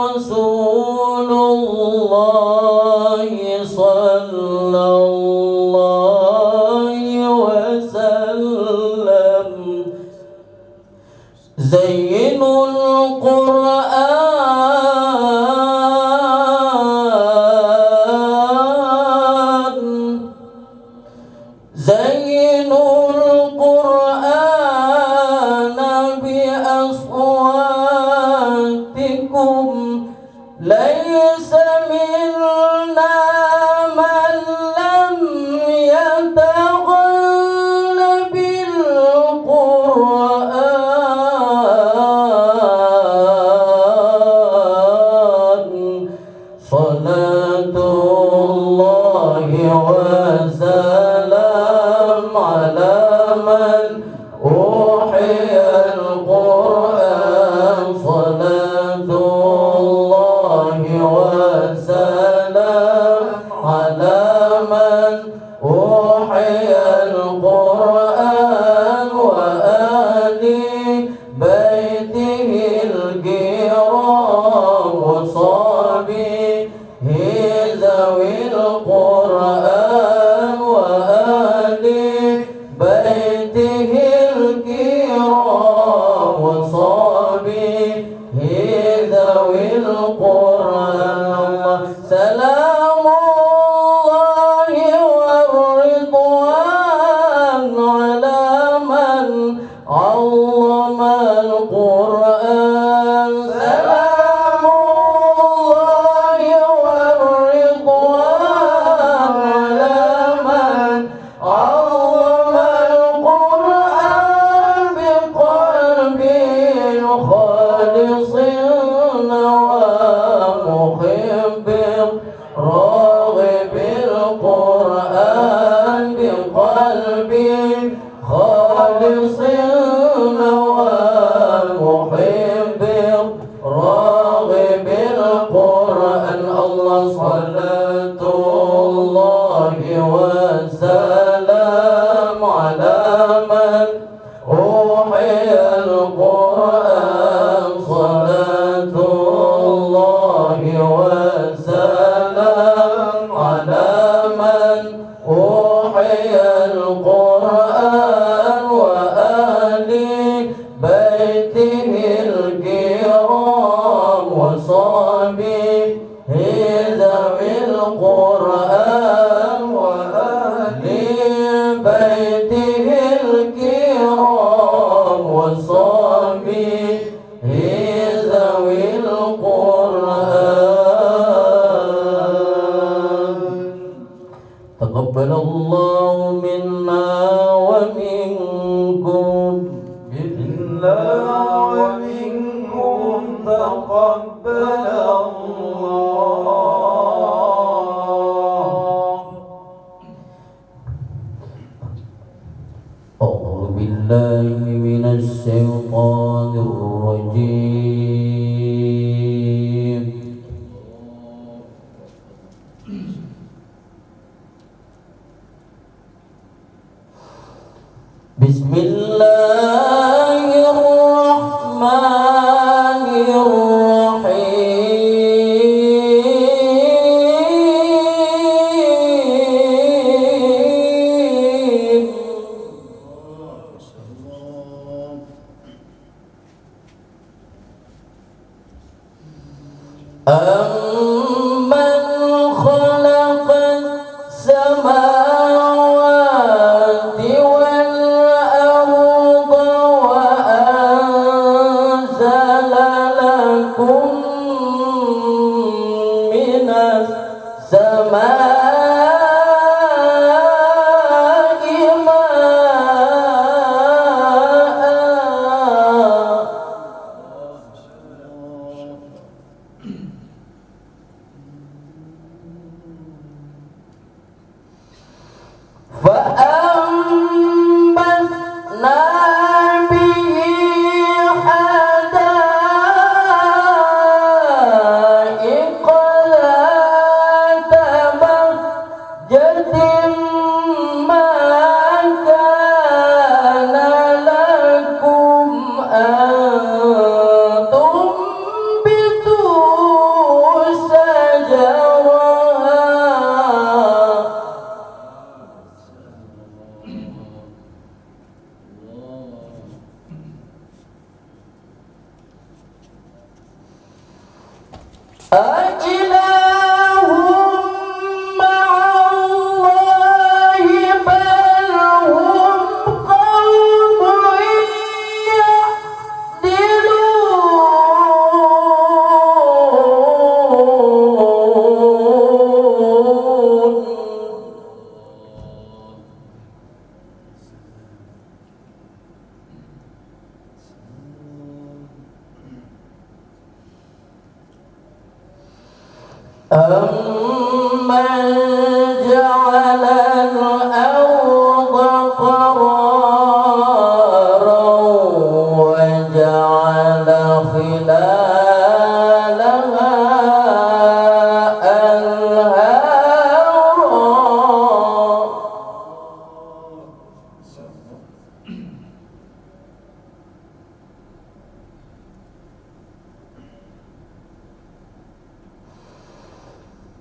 رسول الله صلى الله وسلم زينوا القرآن بأصواتكم ليس منا من لم يتغل بالقرآن صلاة الله وسلام على من أوحي القرآن صلاة الله وسلام على من أوحي القرآن وآل بيته الكرام وصحبه ذوي القرآن وآل بيته الكرام وصحبه ذوي القرآن سلام الله والرضوان على من علم القرآن سلام الله والرضوان على من علم القرآن بقلب خالص ومحب راغب القرآن بقلب خالص ومحب راغب القرآن الله صلاة الله وسلام على من أوحي القرآن صلاة الله وسلام على من أوحي القرآن وآل بيته الكرام وصحبه ذوي القرآن وآل بيته الكرام وصحبه ذوي القرآن تقبل الله منا ومنكم منا ومنكم تقبل الله. أعوذ بالله من الشيطان الرجيم بسم الله الرحمن الرحيم أإله مع الله بل هم قوم أمن جعل الأرض قرارا وجعل خلالها أنهارا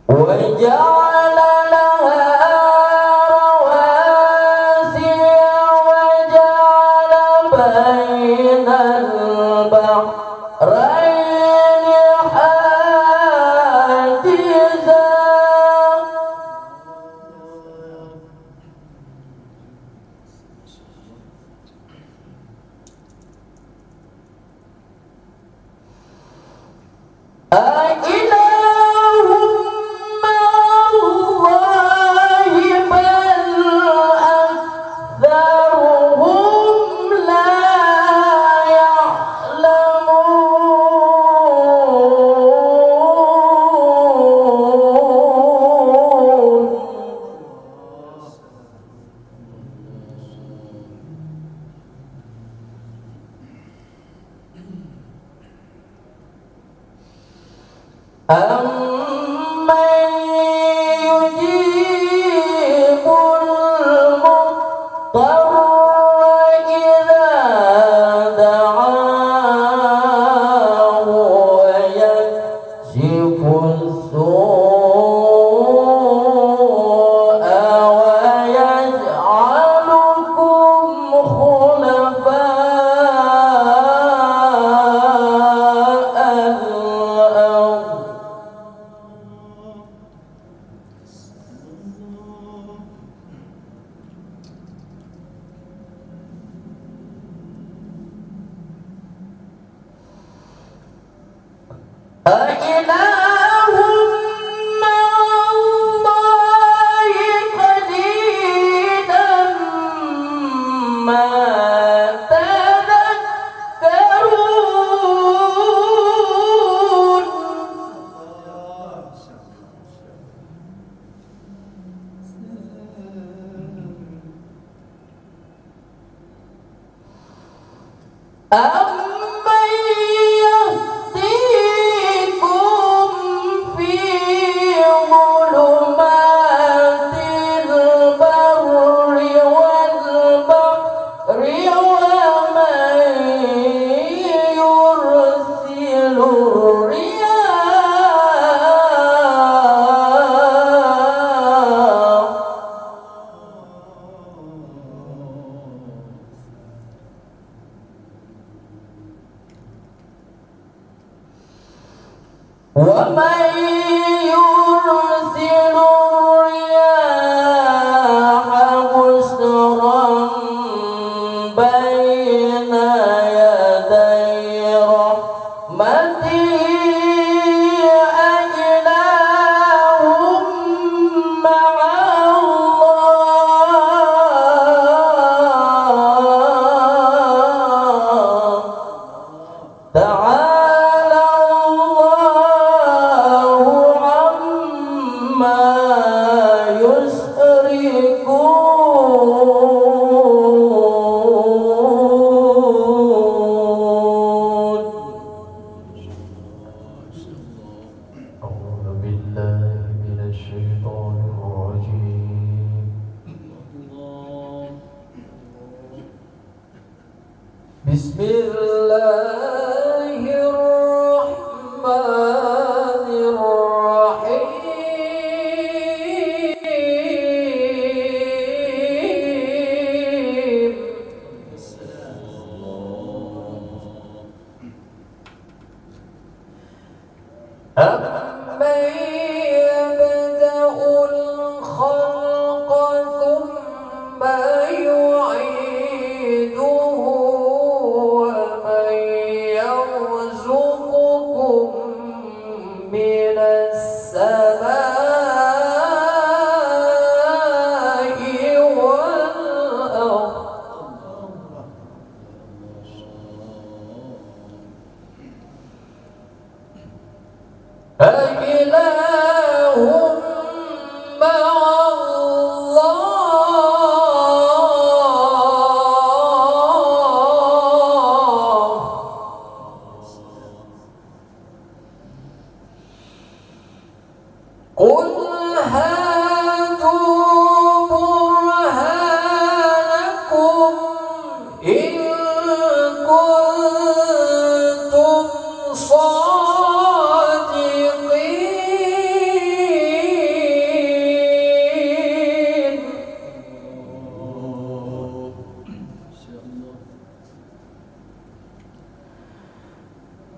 وجعل لها رواسي وجعل بين البحرين حاجزا أإله مع الله بل أكثرهم لا يعلمون أمن يجيب المضطر إذا دعاه ويكشف السوء ويجعلكم خلفاء الأرض أإله مع الله قليلا ما تذكرون أمن يهديكم في ظلمات البر والبحر ومن يرسل الرياح ومن يرسل الرياح بشرا بين يدي رحمته أإله مع الله تعالى الله عما يشركون أعوذ بالله من الشيطان الرجيم بسم الله الرحمن الرحيم أمن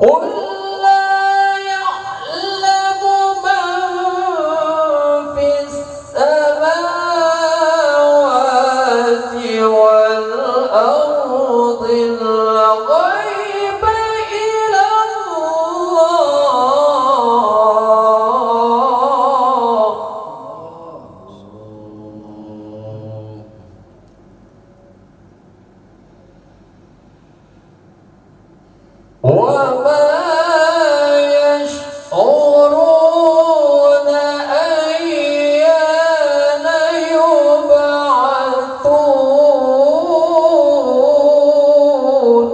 قل لا يعلم من في السماوات والأرض الغيب إلا الله وما يشعرون أيان يبعثون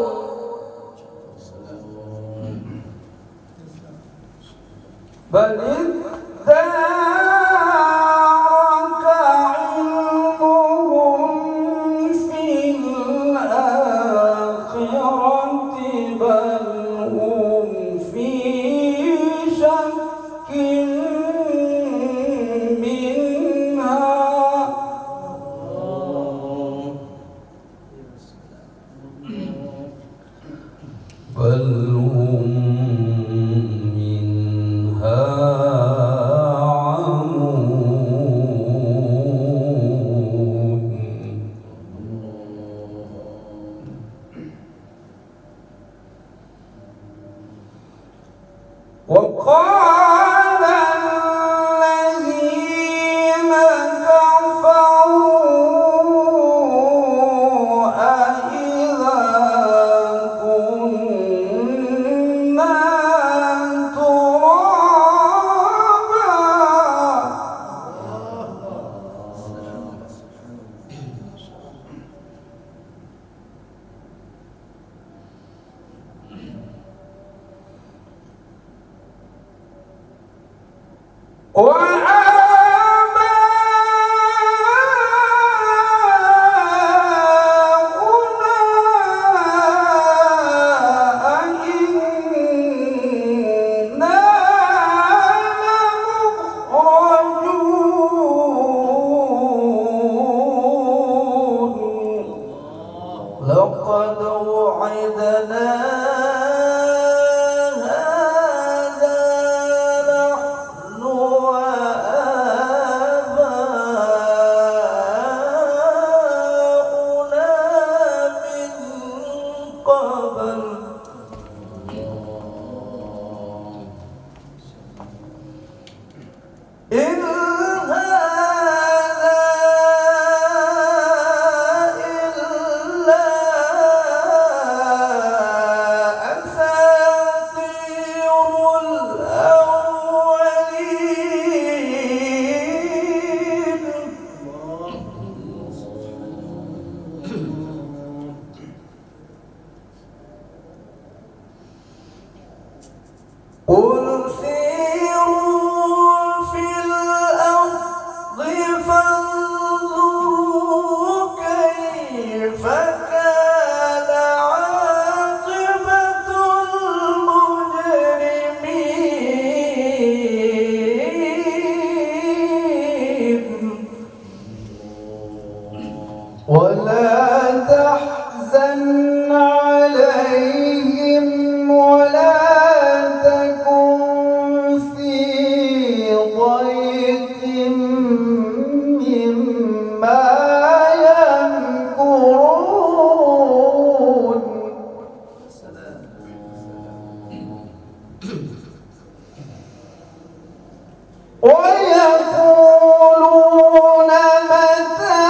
بل ادارك علمهم في الآخرة بل هم في شك منها بل هم منها عمون وقال الذين كفروا أإذا كنا لقد وعدنا هذا نحن وآباؤنا من قبل إن هذا إلا أساطير الأولين قل سيروا في الأرض فانظروا كيف كان عاقبة المجرمين ولا تحزن عليهم ولا تكن في ضيق مما يمكرون ويقولون متى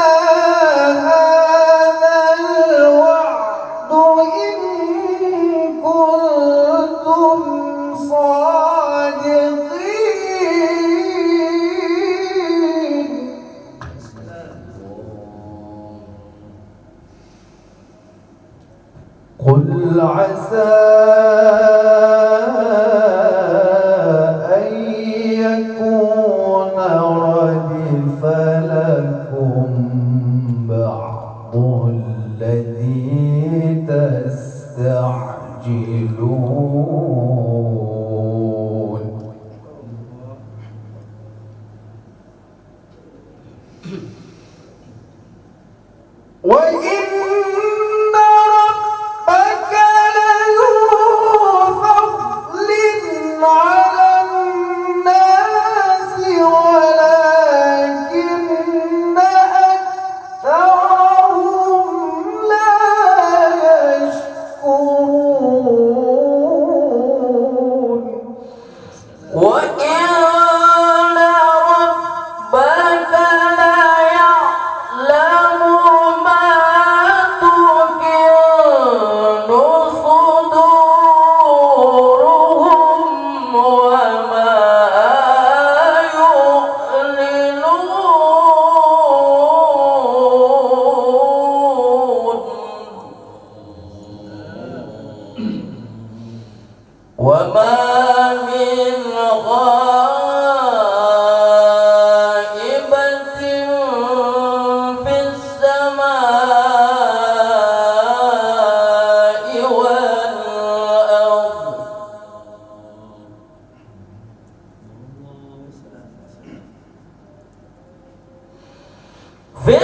هذا الوعد إن كنتم صادقين قل عسى أن يكون ردف لكم بعض الذي تستعجلون وإن ربك لذو فضل وما من غائبة في السماء والأرض في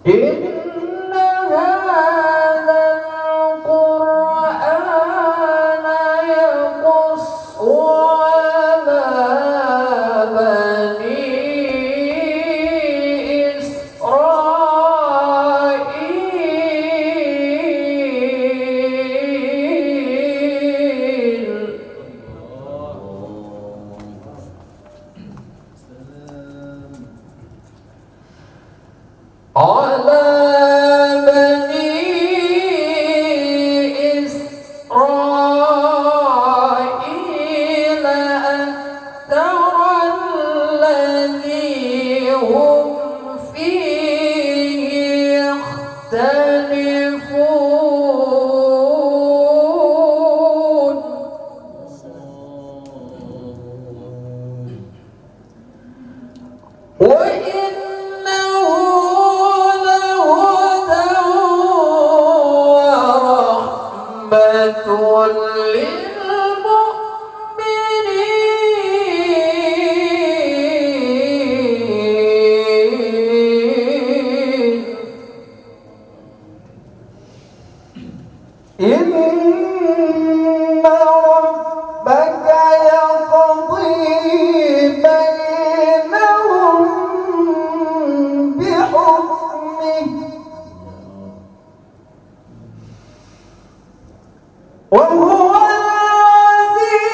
إن هذا القرآن يقص على بني إسرائيل على بني إسرائيل أن ترى الذي هم فيه يختلفون وإنه لهدى ورحمة للمؤمنين إن ربك يقضي بينهم بحكمه وهو العزيز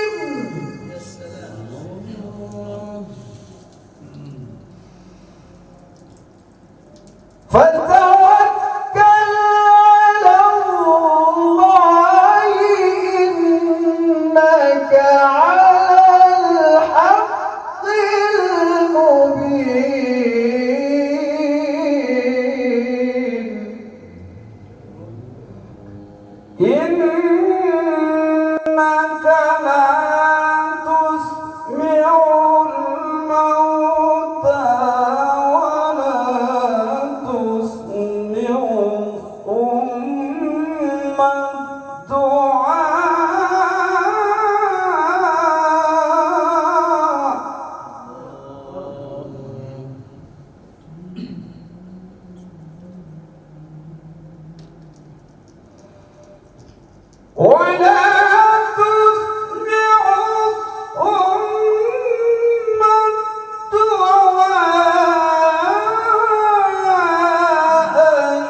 العليم فتوكل على الله إنك على الحق المبين إنك لا تسمع الموتى ولا تسمع الصم الدعاء ولا تسمع الصم الدعاء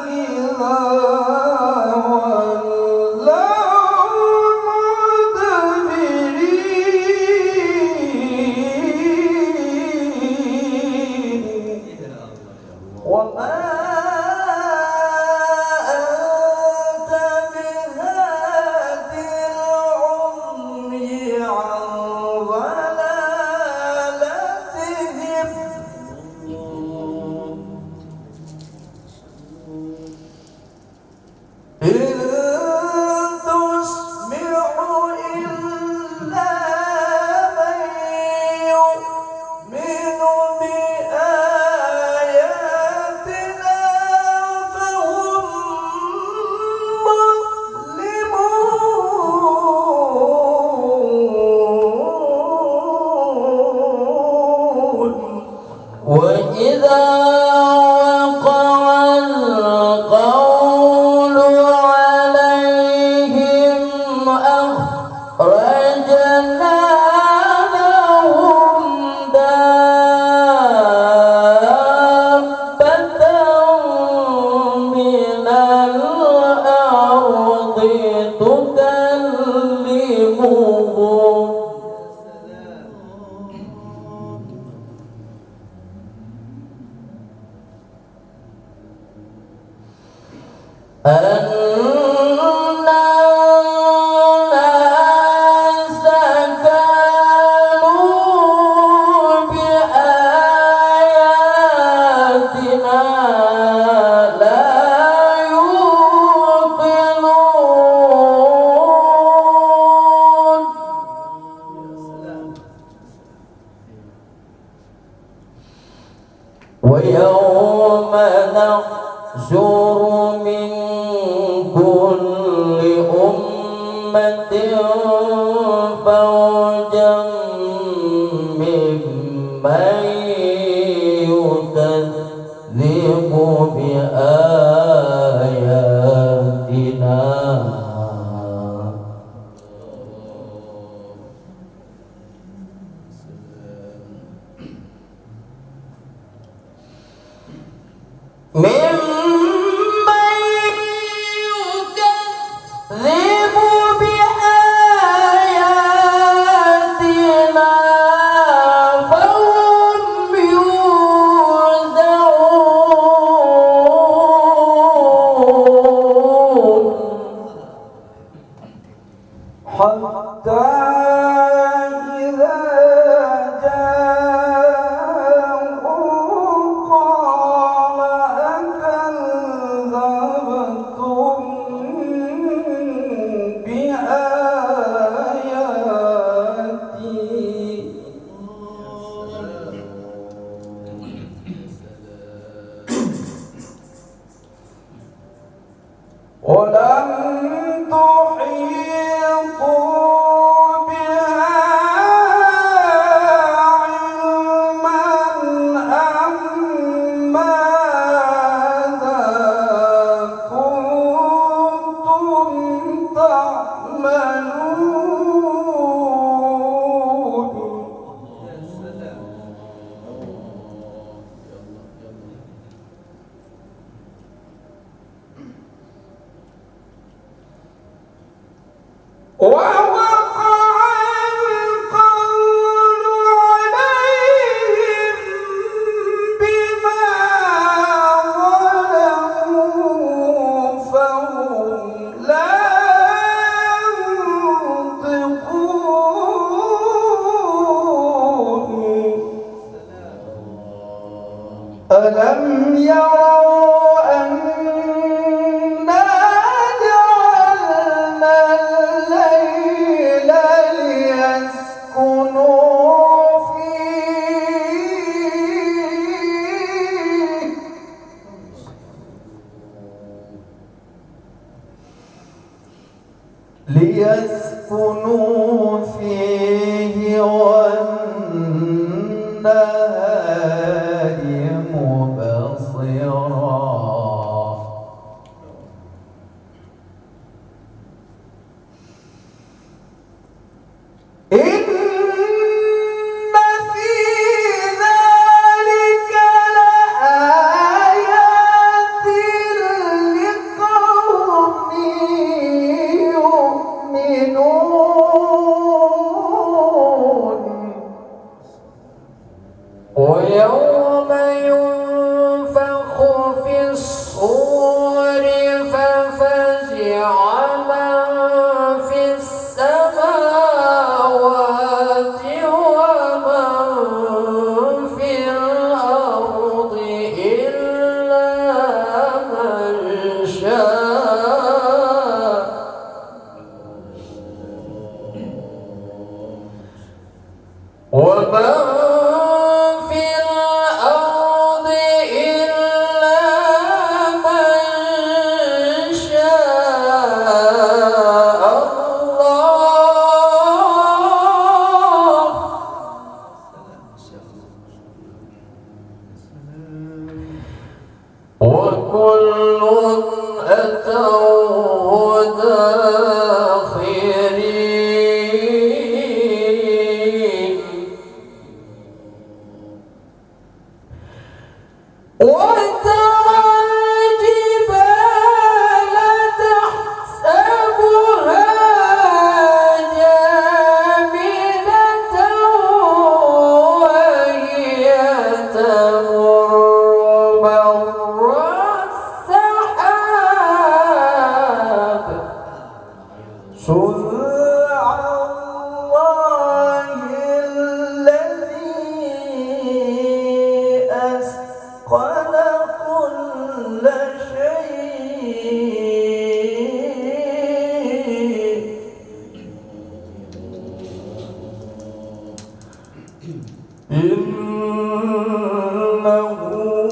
إذا ولوا مدبرين وما أنت بهاد العمي عن ضلالتهم إن تسمع إلا من يؤمن بآياتنا فهم مسلمون وإذا وقع القول عليهم أخرجنا لهم دابة من الأرض تكلمهم ويوم نحشر من كل أمة فوجا ممن يكذب بآياتنا حتى إذا جاءوا قال أكذبتم بآياتي ولم تحيطوا بها علما أم ماذا كنتم تعملون ووقع القول عليهم بما ظلموا فهم لا ينطقون ألم يروا أنا جعلنا الليل ليسكنوا فيه والنهار مبصرا إن في ذلك لآيات لقوم يؤمنون ويوم ينفخ في الصور ففزع من في السماوات ومن في الأرض إلا من شاء ومن في الأرض إلا من شاء الله وكل أتوه داخرين وترى الجبال تحسبها جامدة وهي تمر مر السحاب صنع الله الذي أتقن كل شيء إنه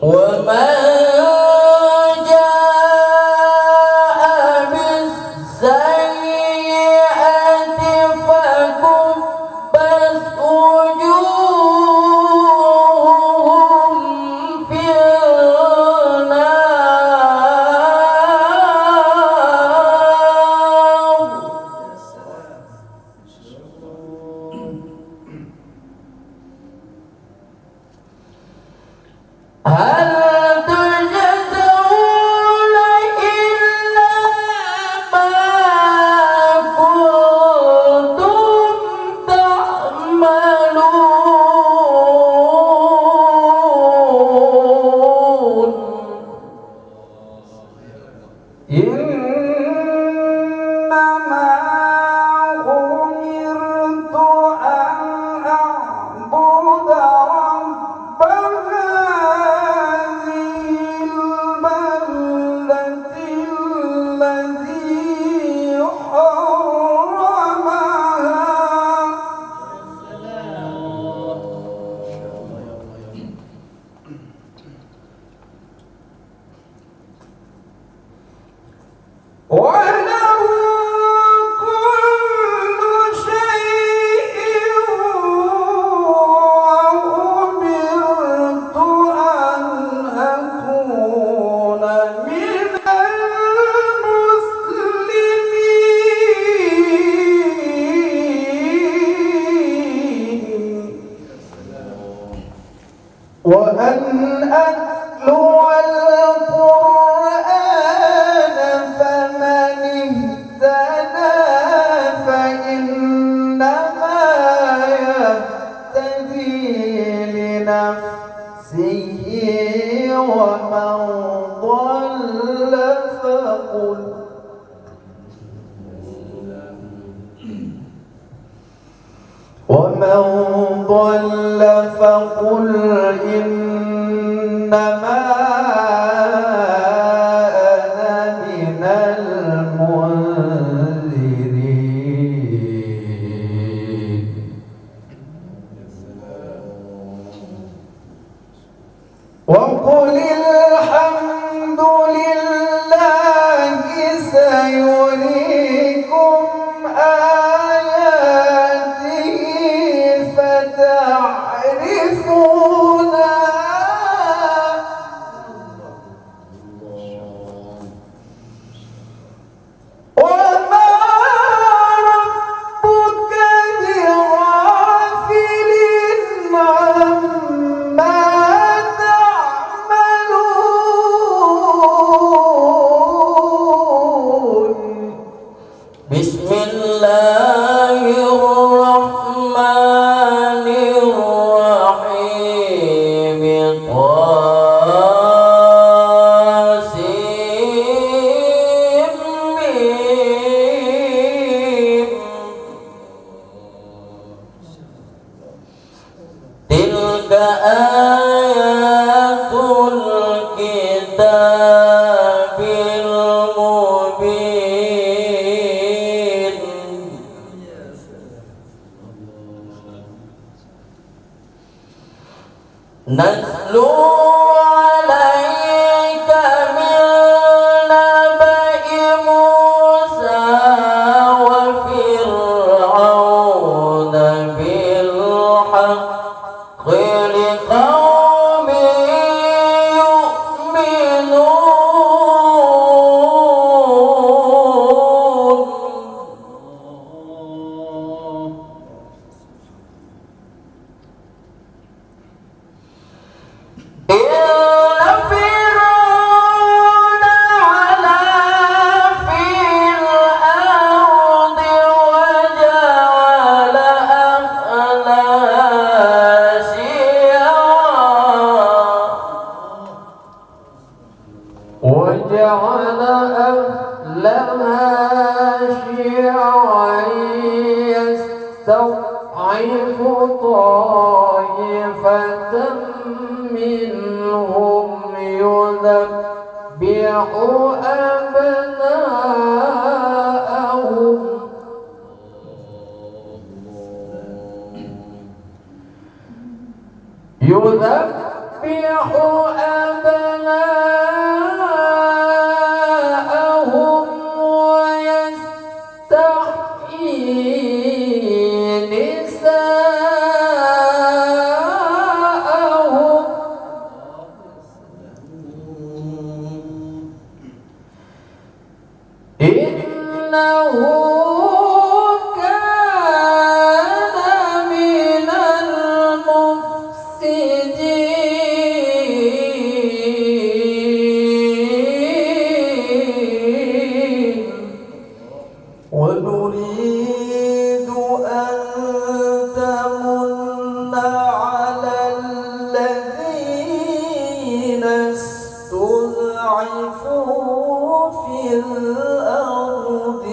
ومن جاء بالسيئة فكبت وجوههم في النار هل تجزون إلا ما كنتم تعملون إنما أمرت أن أعبد رب هذه البلدة الذي حرمها وله كل شيء وأمرت أن أكون من المسلمين وأن أتلو القرآن فمن اهتدى فإنما يهتدي لنفسه ومن ضل فقل إنما أنا من المنذرين وقل الحمد لله سيريكم آياته فتعرفونها وما ربك بغافل عما تعملون بسم الله الرحمن الرحيم طاسيم تلك آيات الكتاب المبين نتلو عليك من نبأ موسى وفرعون بالحق لقوم يؤمنون إن فرعون علا في الأرض وجعل أهلها شيعا يستضعف طائفة منهم يذبح أبناءهم يذبح أبناءهم إنه كان من المفسدين ونريد أن تمن على الذين استضعفوا في الأرض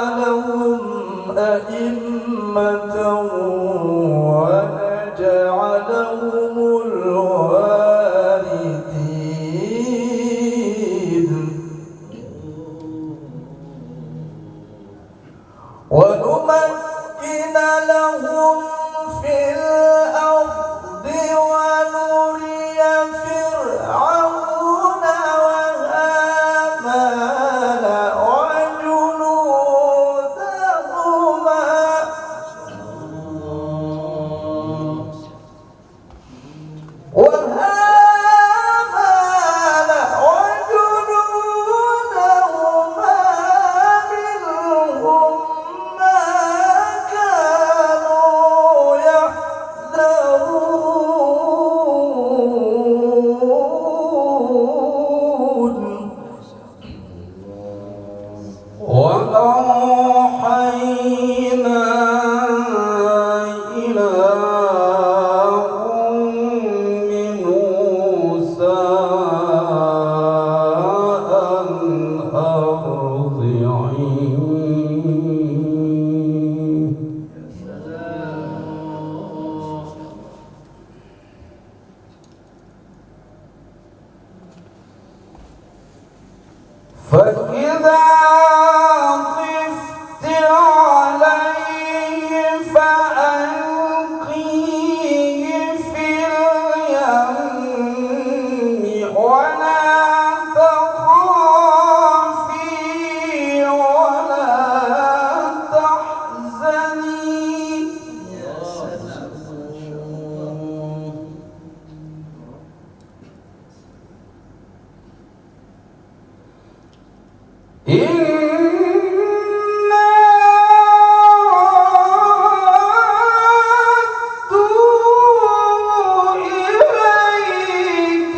ونجعلهم أئمة ونجعلهم الوارثين ونمكن لهم في الأرض ونري فرعون وهامان وجنودهما منهم ما كانوا يحذرون وأوحينا إلى أم موسى أن أرضعيه فإذا خفت عليه فألقيه في اليم ولا تخافي ولا تحزني إنا ردوا إليك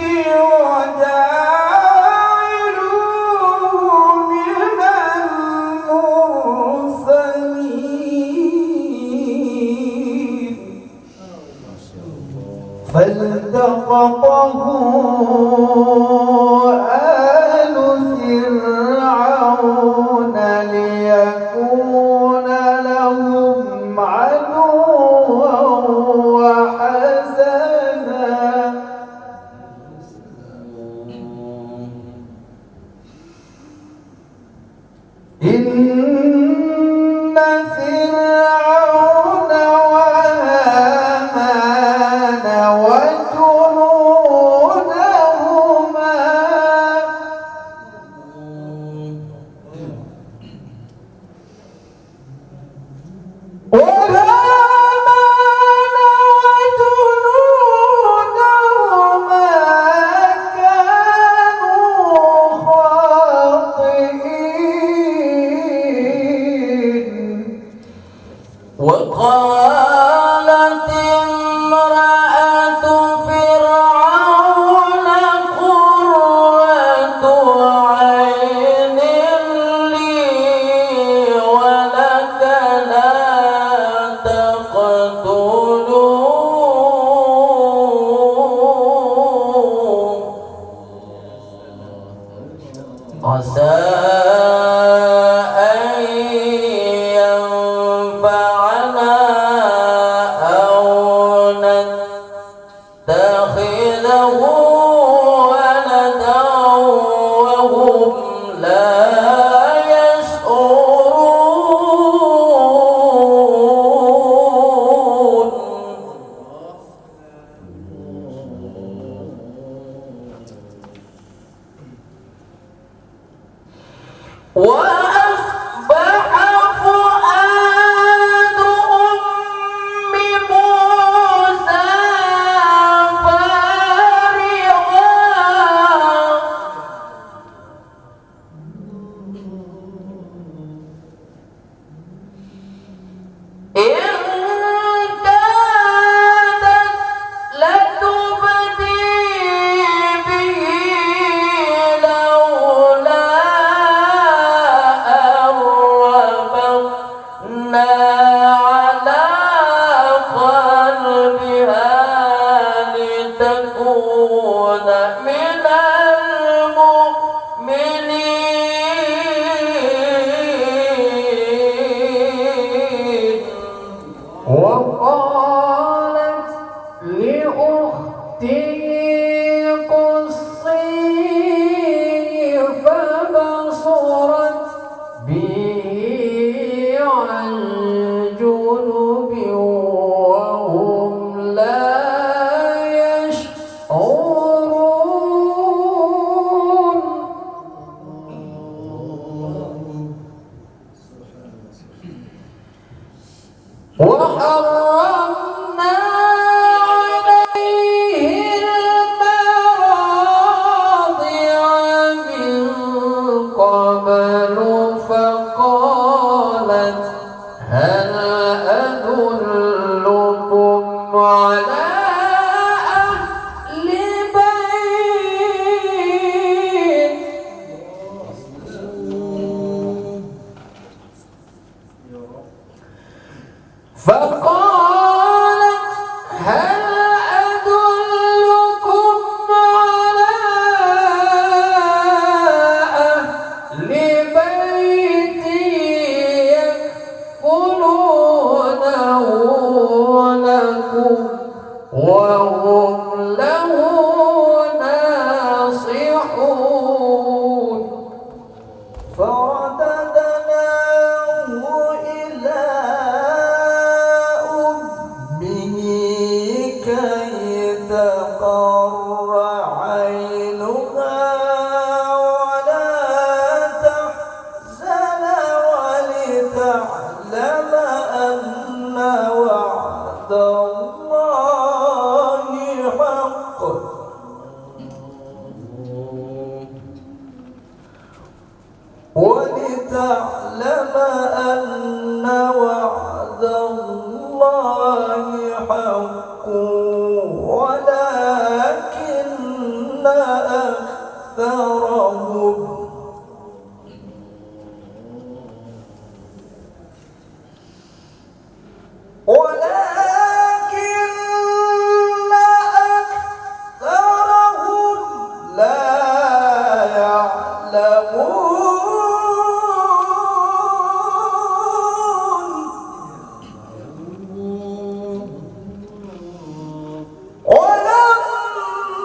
وجاعلوه من المرسلين فالتقطه آل فرعون ليكون لهم عدوا وحزنا إن فرعون وهامان وجنودهما كانوا خاطئين فقالت هل أدلكم على أهل بيت يكفلونه لكم وهم له ناصحون فرددناه إلى أمه كي تقر عينها ولا تحزن ولتعلم أن وعد الله حق ولتعلم أن وعد الله حق ولكن أكثرهم لا يعلمون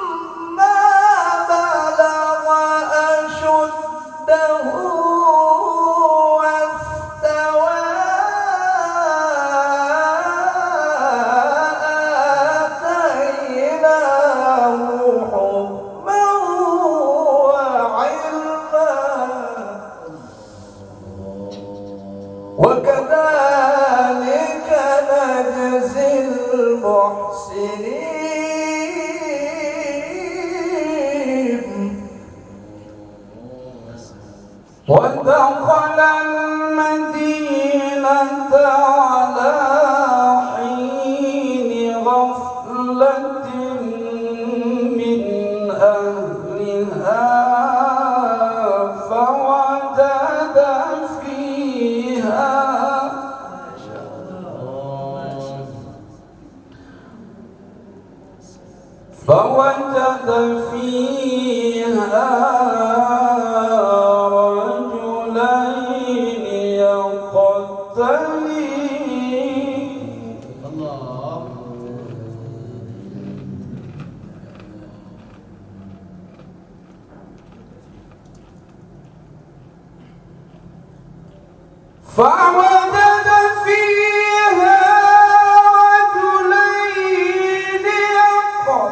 ولما بلغ أشده واستوى آتيناه حكما وعلما وكذلك نجزي المحسنين ودخل المدينة على حين غفلة من أهلها فوجد فيها رجلين يقتتلان فوجد فيها رجلين يقتتلان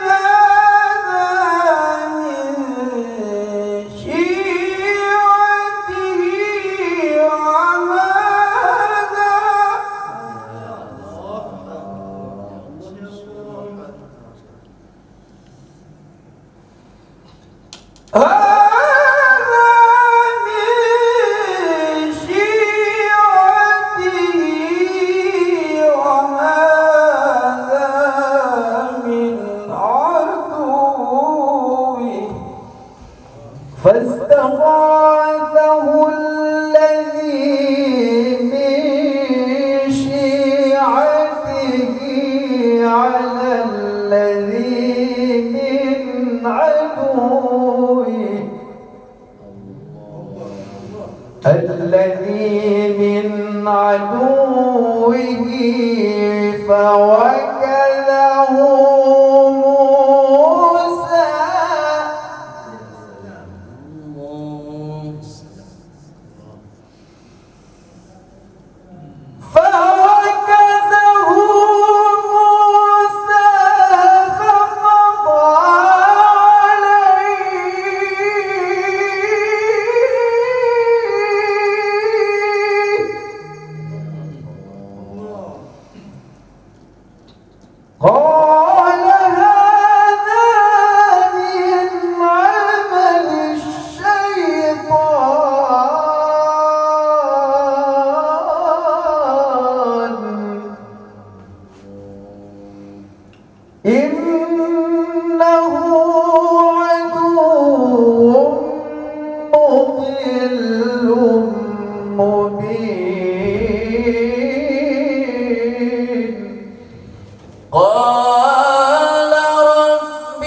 هذا من شيعته وهذا من عدوه فاستغاثه الذي من شيعته على الذي من عدوه فوكله موسى فقضى عليه قال هذا من عمل الشيطان إنه عدو مضل مبين قال رب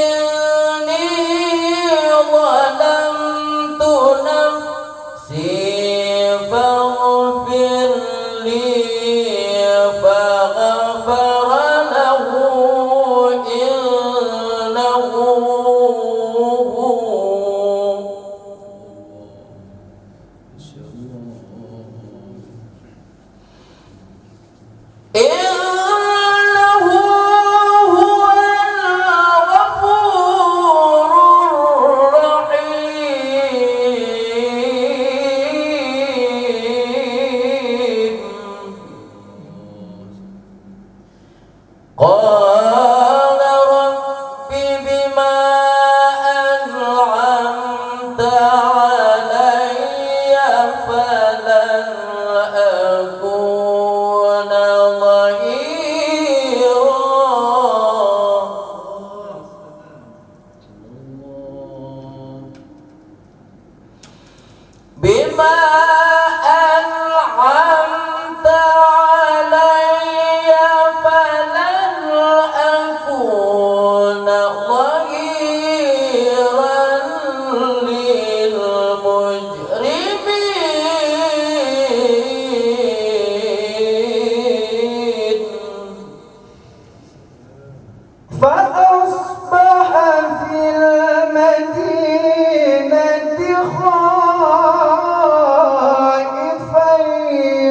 إني ظلمت نفسي فاغفر لي فغفر له إنه هو الغفور الرحيم. قال رب بما أنعمت علي فلن أكون ظهيرا. بما أنعمت علي فلن أكون ظهيرا للمجرمين. فأصبح في المدينة خائفا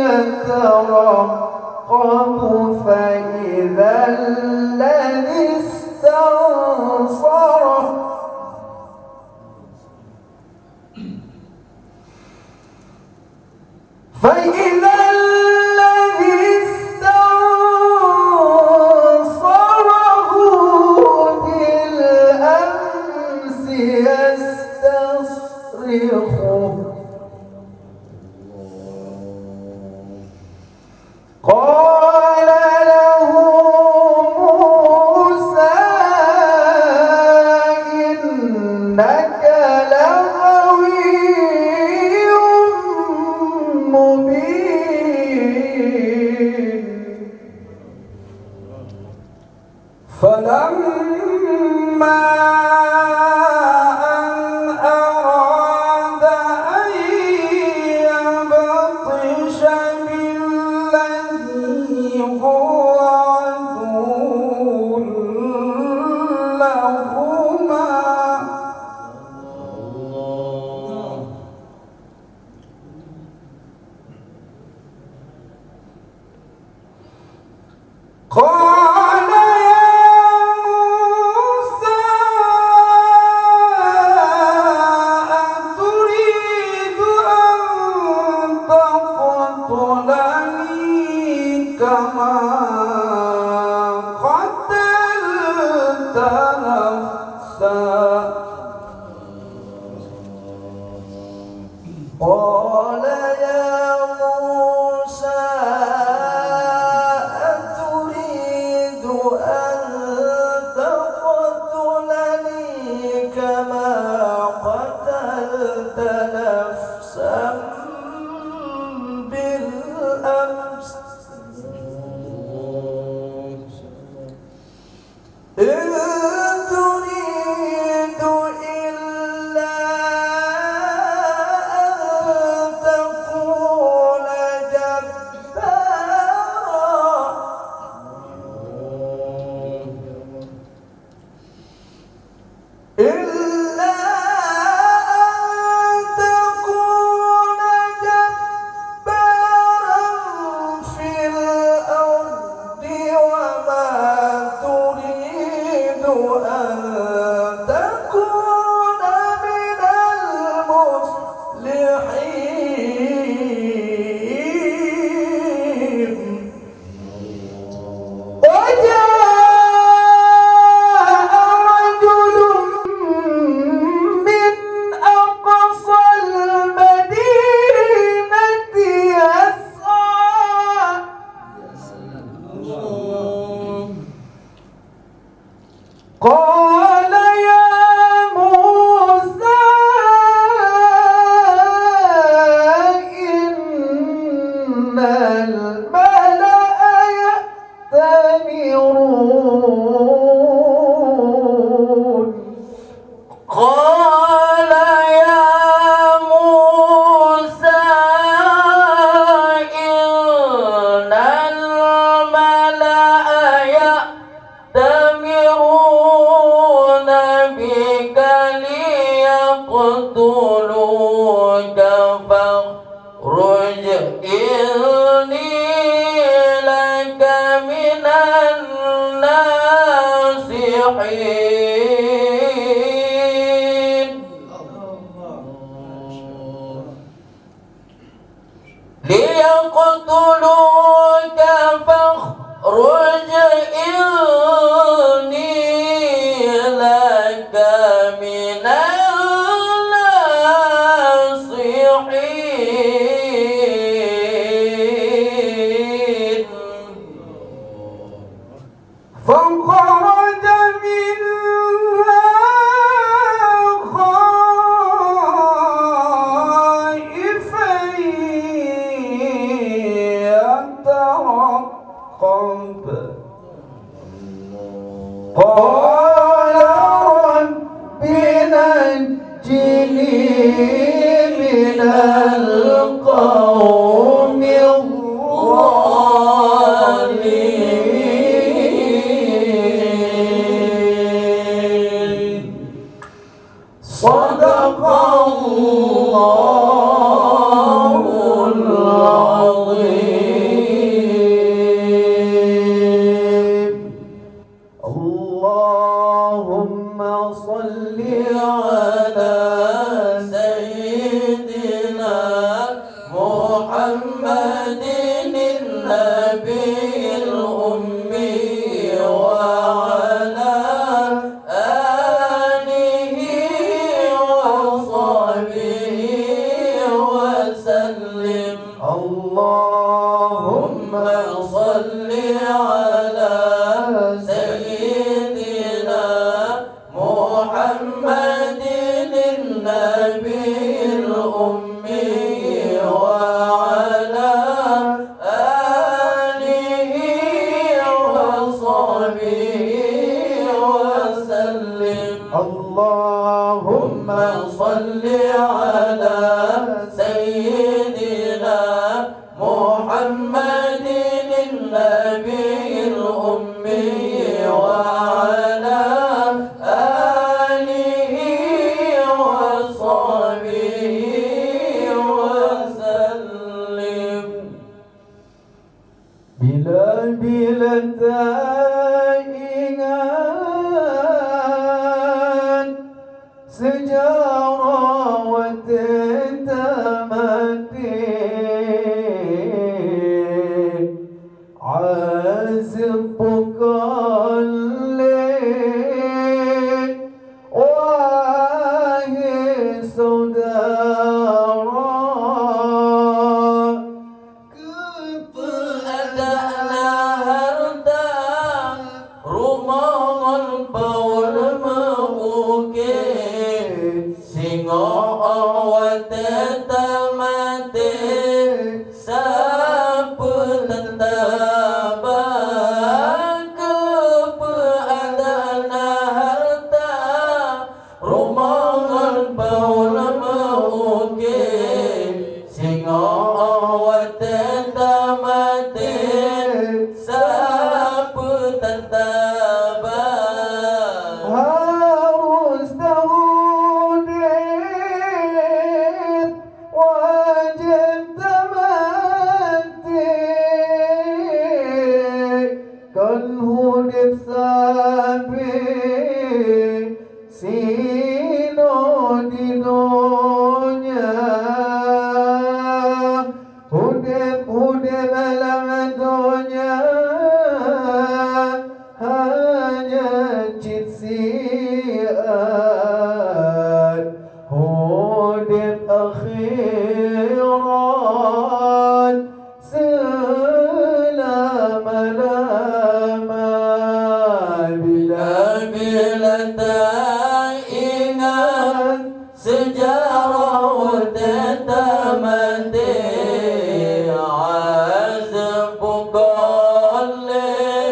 يترقب فإذا الذي استنصره بالأمس يستصرخه قال له موسى إنك لغوي مبين. فلما أن أراد أن يبطش بالذي هو عدو لهما قال كما قتلت نفسا قال يا موسى أتريد أن تقتلني كما قتلت نفسا بالأمس إن تريد إلا أن تكون جبارا إلا أن تكون جبارا في الأرض وما تريد أن تكون من المصلحين. وجاء رجل من أقصى المدينة يسعى قال يا موسى يقتلوك فاخرج إني لك من الناصحين ليقتلوك فاخرج إني لك من الناصحين فخرج منها خائفا يترقب قال رب نجني من القوم الظالمين صدق الله العظيم اللهم صل على سيدنا محمد النبي الأمي وعلى آله وصحبه وسلم اللهم صل على سيدنا محمد النبي الأمي وعلى آله وصحبه وسلم اللهم صل على سيدنا محمد النبي الأمي وعلى آله وصحبه وسلم bila tak ingat sejarah watan mati عازبك الليل وهي saudara kepada harta rumah baul mungkin singo awat tamate sapun tentaba kepada harta rumah baul mungkin singo awat tamate sapun tentaba harus tahudin wajib tamati kan hudib sabi sino di dunia hudib dalam dunia hanya jisian hudib akhiran selama-lama bila tak ingat sejarah tentang mati azabuk oleh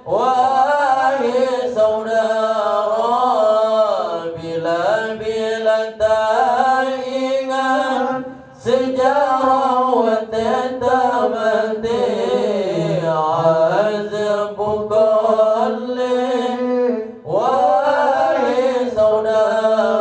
wahai saudara bila tak ingat sejarah tentang mati azabuk oleh wahai saudara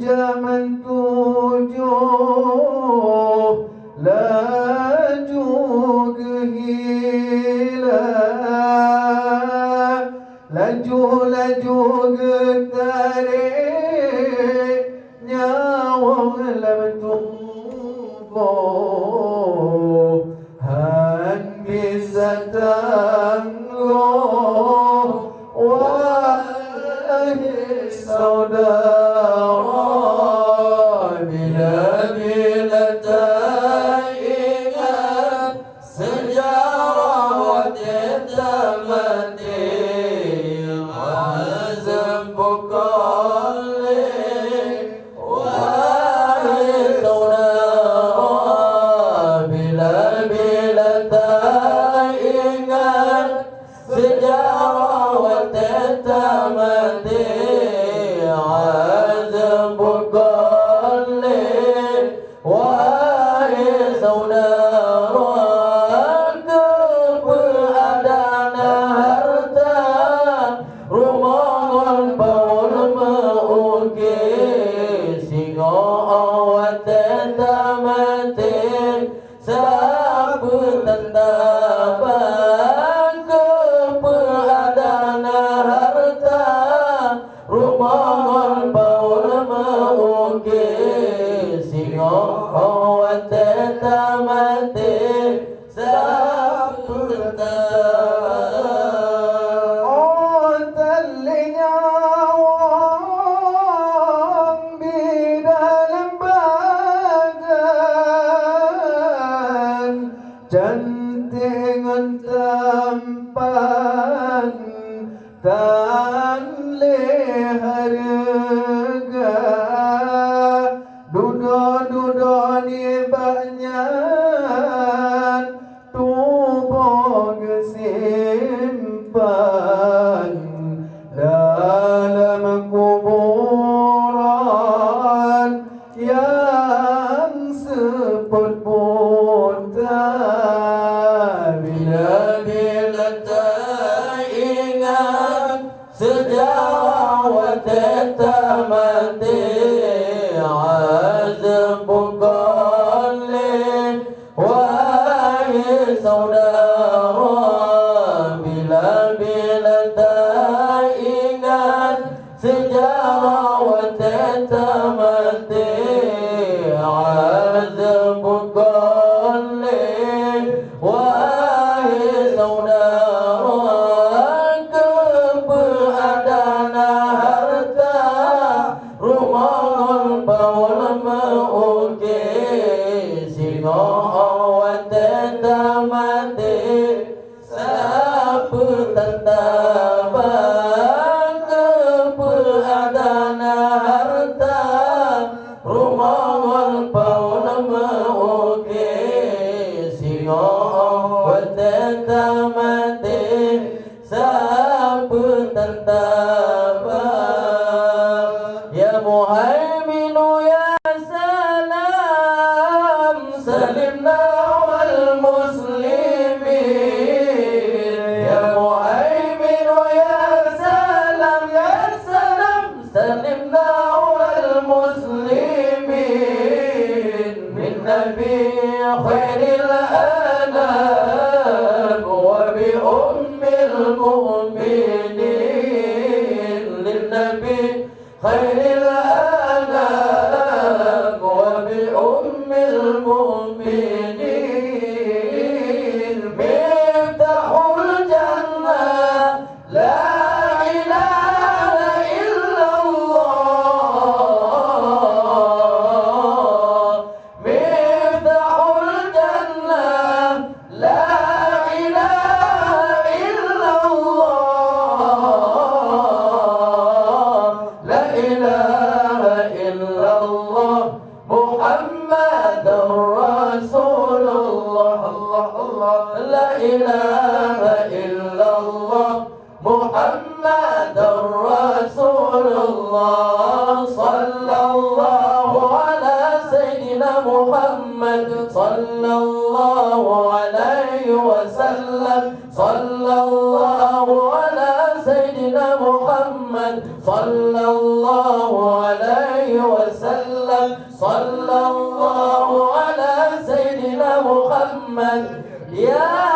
zaman tujuh laju kehilang, laju getarik nyawa dalam tubuh. Han bisa tangguh wahai saudara, bila teringat sejarah wanita mati, azam bukan wahai saudara, bila teringat sejarah wanita mati, azam bukan wahai saudara, keberadaan harta rumah paul mengukir singo wanita mati, sapu tentang keberadaan harta rumah paul mengukir singo wanita mati, sapu tentang talinya wang di dalam badan, cantik tampan tan leharga, duda ni banyak tubuh simpan dalam kuburan yang seput-putan. Bila teringat sejarah wanita mati, azam bukan wahai saudara, bila teringat sejarah wanita mati, azam bukan wahai saudara, keberadaan harta rumah paul mengukir singo wanita mati, sapu tentang keberadaan harta rumah paul mengukir singo wanita mati, sapu tentang. Ya Muhaiminu ya salam, salimna wal muslimin. Ya Muhaiminu ya salam, salimna wal muslimin. Min Nabi khairil anam wa bi ummil mu'minin. Lin Nabi khairil anam wa bi ummil mu'minin. Miftahul jannah la ilaha illallah. Miftahul jannah la ilaha illallah. La ilaha illallah Muhammadur Rasulullah. La ilaha illallah Muhammadur Rasulullah. Sallallahu ala Sayyidina Muhammad, sallallahu alaihi wasallam. Sallallahu ala Sayyidina Muhammad, sallallahu alaihi wasallam. وسلم صلى الله على سيدنا محمد يا